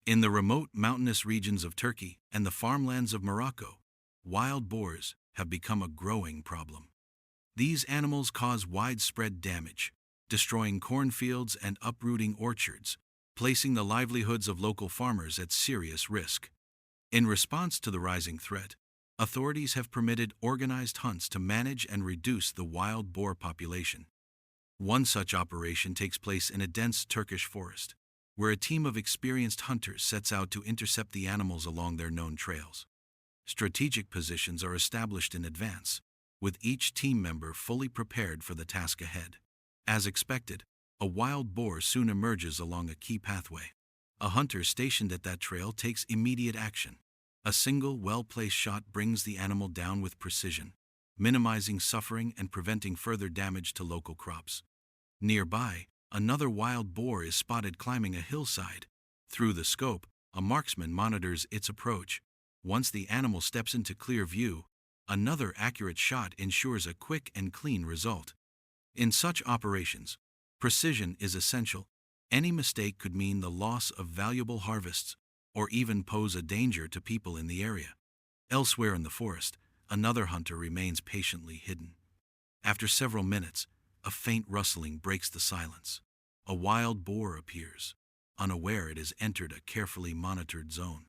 In the remote mountainous regions of Turkey and the farmlands of Morocco, wild boars have become a growing problem. These animals cause widespread damage, destroying cornfields and uprooting orchards, placing the livelihoods of local farmers at serious risk. In response to the rising threat, authorities have permitted organized hunts to manage and reduce the wild boar population. One such operation takes place in a dense Turkish forest, where a team of experienced hunters sets out to intercept the animals along their known trails. Strategic positions are established in advance, with each team member fully prepared for the task ahead. As expected, a wild boar soon emerges along a key pathway. A hunter stationed at that trail takes immediate action. A single, well-placed shot brings the animal down with precision, minimizing suffering and preventing further damage to local crops. Nearby, another wild boar is spotted climbing a hillside. Through the scope, a marksman monitors its approach. Once the animal steps into clear view, another accurate shot ensures a quick and clean result. In such operations, precision is essential. Any mistake could mean the loss of valuable harvests, or even pose a danger to people in the area. Elsewhere in the forest, another hunter remains patiently hidden. After several minutes, a faint rustling breaks the silence. A wild boar appears, unaware it has entered a carefully monitored zone.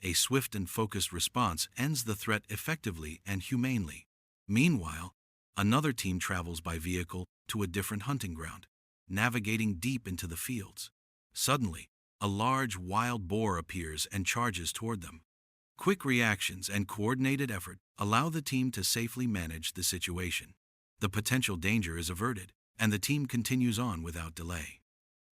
A swift and focused response ends the threat effectively and humanely. Meanwhile, another team travels by vehicle to a different hunting ground, navigating deep into the fields. Suddenly, a large wild boar appears and charges toward them. Quick reactions and coordinated effort allow the team to safely manage the situation. The potential danger is averted, and the team continues on without delay.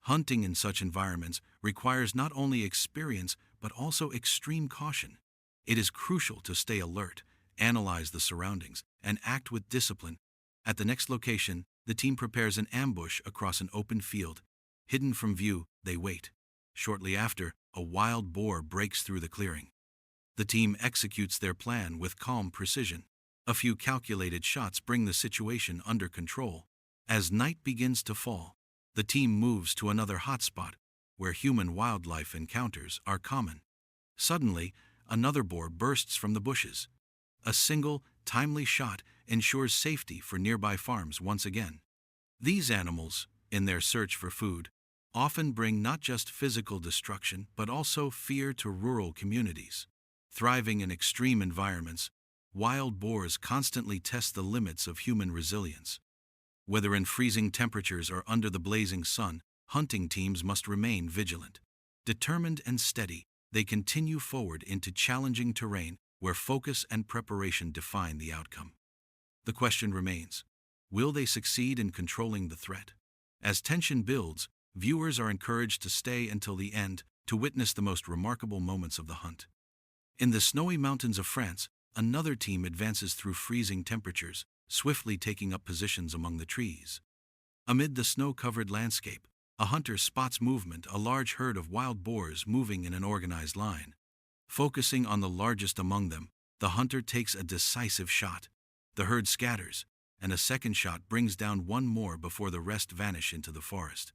Hunting in such environments requires not only experience but also extreme caution. It is crucial to stay alert, analyze the surroundings, and act with discipline. At the next location, the team prepares an ambush across an open field. Hidden from view, they wait. Shortly after, a wild boar breaks through the clearing. The team executes their plan with calm precision. A few calculated shots bring the situation under control. As night begins to fall, the team moves to another hotspot, where human-wildlife encounters are common. Suddenly, another boar bursts from the bushes. A single, timely shot ensures safety for nearby farms once again. These animals, in their search for food, often bring not just physical destruction but also fear to rural communities. Thriving in extreme environments, wild boars constantly test the limits of human resilience. Whether in freezing temperatures or under the blazing sun, hunting teams must remain vigilant. Determined and steady, they continue forward into challenging terrain where focus and preparation define the outcome. The question remains, will they succeed in controlling the threat? As tension builds, viewers are encouraged to stay until the end to witness the most remarkable moments of the hunt. In the snowy mountains of France, another team advances through freezing temperatures, swiftly taking up positions among the trees. Amid the snow-covered landscape, a hunter spots movement, a large herd of wild boars moving in an organized line. Focusing on the largest among them, the hunter takes a decisive shot. The herd scatters, and a second shot brings down one more before the rest vanish into the forest.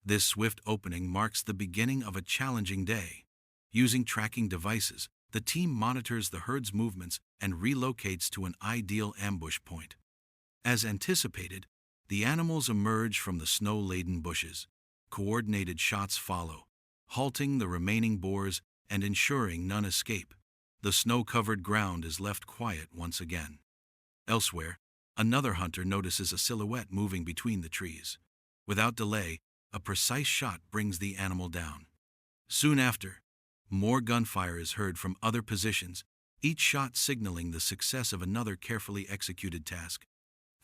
This swift opening marks the beginning of a challenging day. Using tracking devices, the team monitors the herd's movements and relocates to an ideal ambush point. As anticipated, the animals emerge from the snow-laden bushes. Coordinated shots follow, halting the remaining boars and ensuring none escape. The snow-covered ground is left quiet once again. Elsewhere, another hunter notices a silhouette moving between the trees. Without delay, a precise shot brings the animal down. Soon after, more gunfire is heard from other positions, each shot signaling the success of another carefully executed task.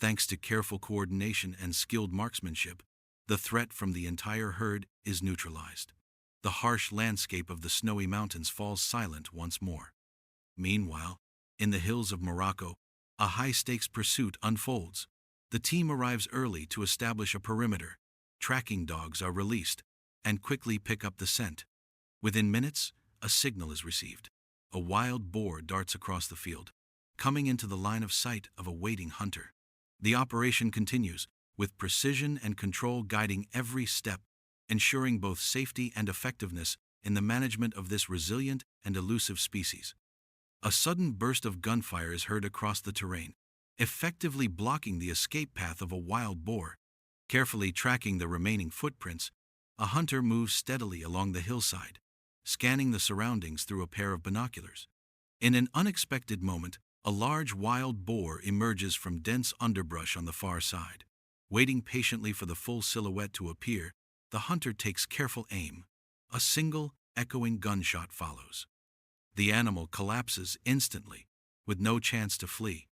Thanks to careful coordination and skilled marksmanship, the threat from the entire herd is neutralized. The harsh landscape of the snowy mountains falls silent once more. Meanwhile, in the hills of Morocco, a high-stakes pursuit unfolds. The team arrives early to establish a perimeter. Tracking dogs are released and quickly pick up the scent. Within minutes, a signal is received. A wild boar darts across the field, coming into the line of sight of a waiting hunter. The operation continues, with precision and control guiding every step, ensuring both safety and effectiveness in the management of this resilient and elusive species. A sudden burst of gunfire is heard across the terrain, effectively blocking the escape path of a wild boar. Carefully tracking the remaining footprints, a hunter moves steadily along the hillside, scanning the surroundings through a pair of binoculars. In an unexpected moment, a large wild boar emerges from dense underbrush on the far side. Waiting patiently for the full silhouette to appear, the hunter takes careful aim. A single, echoing gunshot follows. The animal collapses instantly, with no chance to flee.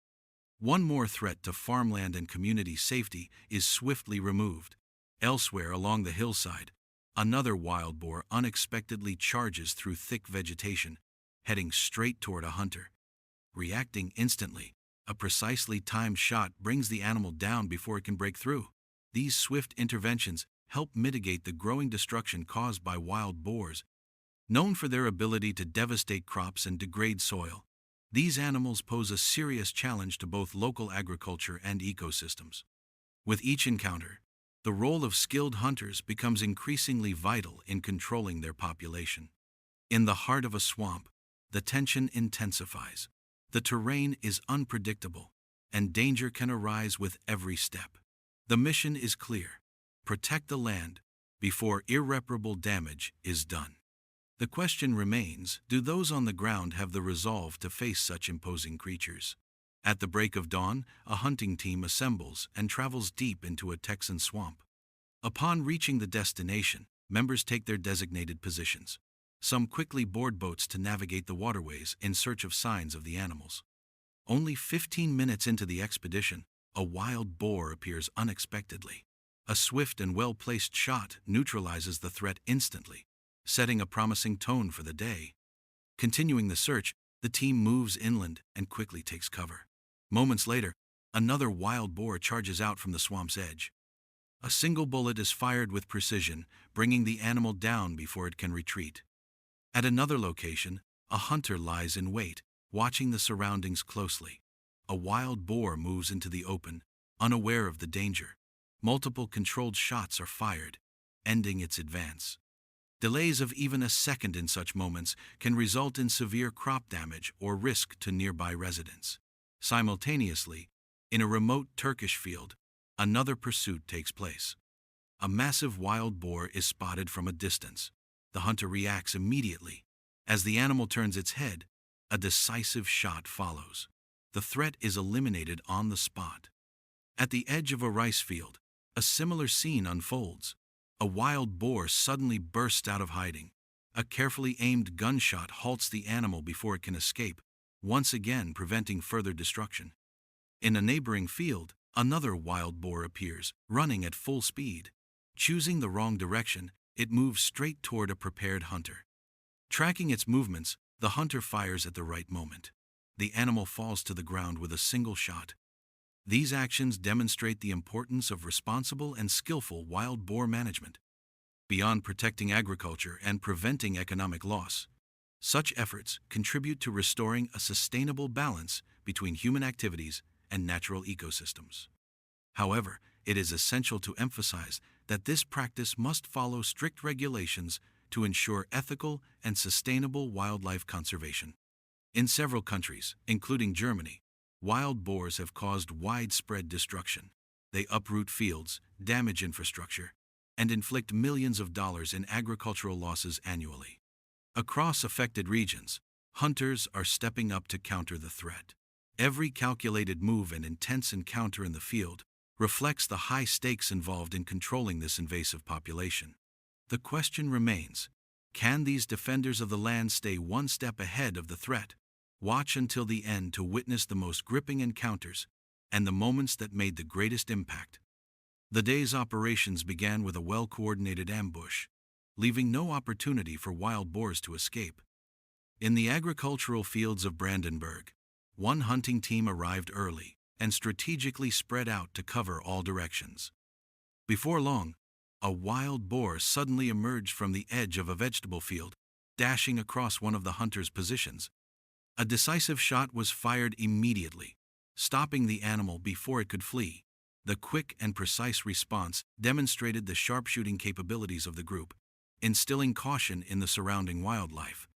One more threat to farmland and community safety is swiftly removed. Elsewhere along the hillside, another wild boar unexpectedly charges through thick vegetation, heading straight toward a hunter. Reacting instantly, a precisely timed shot brings the animal down before it can break through. These swift interventions help mitigate the growing destruction caused by wild boars. Known for their ability to devastate crops and degrade soil, these animals pose a serious challenge to both local agriculture and ecosystems. With each encounter, the role of skilled hunters becomes increasingly vital in controlling their population. In the heart of a swamp, the tension intensifies. The terrain is unpredictable, and danger can arise with every step. The mission is clear: protect the land before irreparable damage is done. The question remains, do those on the ground have the resolve to face such imposing creatures? At the break of dawn, a hunting team assembles and travels deep into a Texan swamp. Upon reaching the destination, members take their designated positions. Some quickly board boats to navigate the waterways in search of signs of the animals. Only 15 minutes into the expedition, a wild boar appears unexpectedly. A swift and well-placed shot neutralizes the threat instantly, setting a promising tone for the day. Continuing the search, the team moves inland and quickly takes cover. Moments later, another wild boar charges out from the swamp's edge. A single bullet is fired with precision, bringing the animal down before it can retreat. At another location, a hunter lies in wait, watching the surroundings closely. A wild boar moves into the open, unaware of the danger. Multiple controlled shots are fired, ending its advance. Delays of even a second in such moments can result in severe crop damage or risk to nearby residents. Simultaneously, in a remote Turkish field, another pursuit takes place. A massive wild boar is spotted from a distance. The hunter reacts immediately. As the animal turns its head, a decisive shot follows. The threat is eliminated on the spot. At the edge of a rice field, a similar scene unfolds. A wild boar suddenly bursts out of hiding. A carefully aimed gunshot halts the animal before it can escape, once again preventing further destruction. In a neighboring field, another wild boar appears, running at full speed. Choosing the wrong direction, it moves straight toward a prepared hunter. Tracking its movements, the hunter fires at the right moment. The animal falls to the ground with a single shot. These actions demonstrate the importance of responsible and skillful wild boar management. Beyond protecting agriculture and preventing economic loss, such efforts contribute to restoring a sustainable balance between human activities and natural ecosystems. However, it is essential to emphasize that this practice must follow strict regulations to ensure ethical and sustainable wildlife conservation. In several countries, including Germany, wild boars have caused widespread destruction. They uproot fields, damage infrastructure, and inflict millions of dollars in agricultural losses annually. Across affected regions, hunters are stepping up to counter the threat. Every calculated move and intense encounter in the field reflects the high stakes involved in controlling this invasive population. The question remains, can these defenders of the land stay one step ahead of the threat? Watch until the end to witness the most gripping encounters and the moments that made the greatest impact. The day's operations began with a well-coordinated ambush, leaving no opportunity for wild boars to escape. In the agricultural fields of Brandenburg, one hunting team arrived early and strategically spread out to cover all directions. Before long, a wild boar suddenly emerged from the edge of a vegetable field, dashing across one of the hunter's positions. A decisive shot was fired immediately, stopping the animal before it could flee. The quick and precise response demonstrated the sharpshooting capabilities of the group. instilling caution in the surrounding wildlife.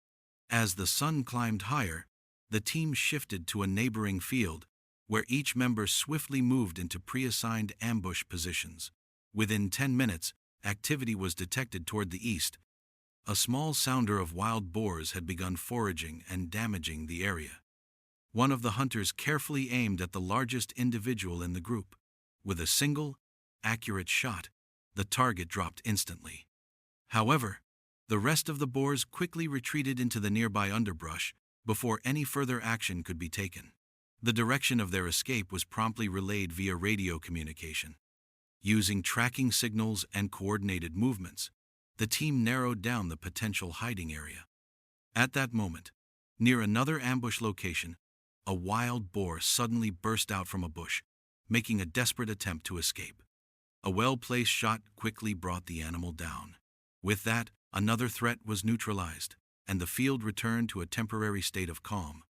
As the sun climbed higher, the team shifted to a neighboring field, where each member swiftly moved into pre-assigned ambush positions. Within 10 minutes, activity was detected toward the east. A small sounder of wild boars had begun foraging and damaging the area. One of the hunters carefully aimed at the largest individual in the group. With a single, accurate shot, the target dropped instantly. However, the rest of the boars quickly retreated into the nearby underbrush before any further action could be taken. The direction of their escape was promptly relayed via radio communication. Using tracking signals and coordinated movements, the team narrowed down the potential hiding area. At that moment, near another ambush location, a wild boar suddenly burst out from a bush, making a desperate attempt to escape. A well-placed shot quickly brought the animal down. With that, another threat was neutralized, and the field returned to a temporary state of calm.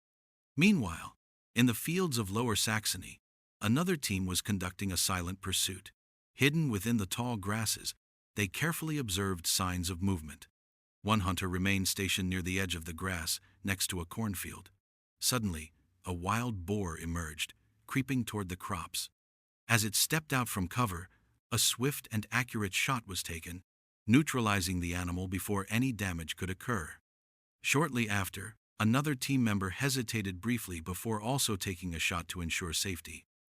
Meanwhile, in the fields of Lower Saxony, another team was conducting a silent pursuit. Hidden within the tall grasses, they carefully observed signs of movement. One hunter remained stationed near the edge of the grass, next to a cornfield. Suddenly, a wild boar emerged, creeping toward the crops. As it stepped out from cover, a swift and accurate shot was taken, neutralizing the animal before any damage could occur. Shortly after, another team member hesitated briefly before also taking a shot to ensure safety.